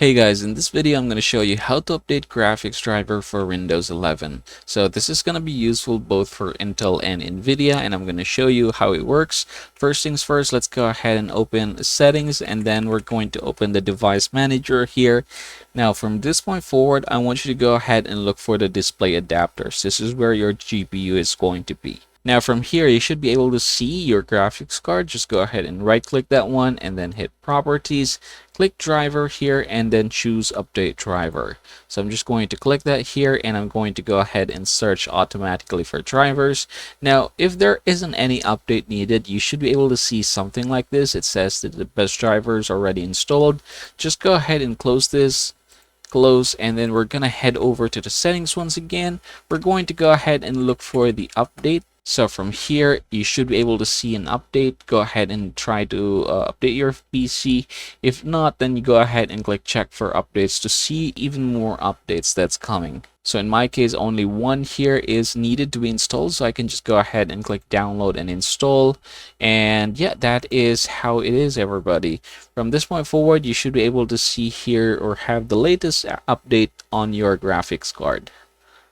Hey guys, in this video I'm going to show you how to update graphics driver for Windows 11. So this is going to be useful both for Intel and Nvidia, and I'm going to show you how it works. First things first, let's go ahead and open settings, and then we're going to open the device manager here. Now from this point forward, I want you to go ahead and look for the display adapters. This is where your GPU is going to be. Now from here, you should be able to see your graphics card. Just go ahead and right click that one and then hit properties, click driver here, and then choose update driver. So I'm just going to click that here, and I'm going to go ahead and search automatically for drivers. Now if there isn't any update needed, you should be able to see something like this. It says that the best drivers already installed. Just go ahead and close this, close, and then we're gonna head over to the settings once again. We're going to go ahead and look for the update. So from here, you should be able to see an update. Go ahead and try to update your PC. If not, then you go ahead and click check for updates to see even more updates that's coming. So in my case, only one here is needed to be installed. So I can just go ahead and click download and install. And yeah, that is how it is, everybody. From this point forward, you should be able to see here or have the latest update on your graphics card.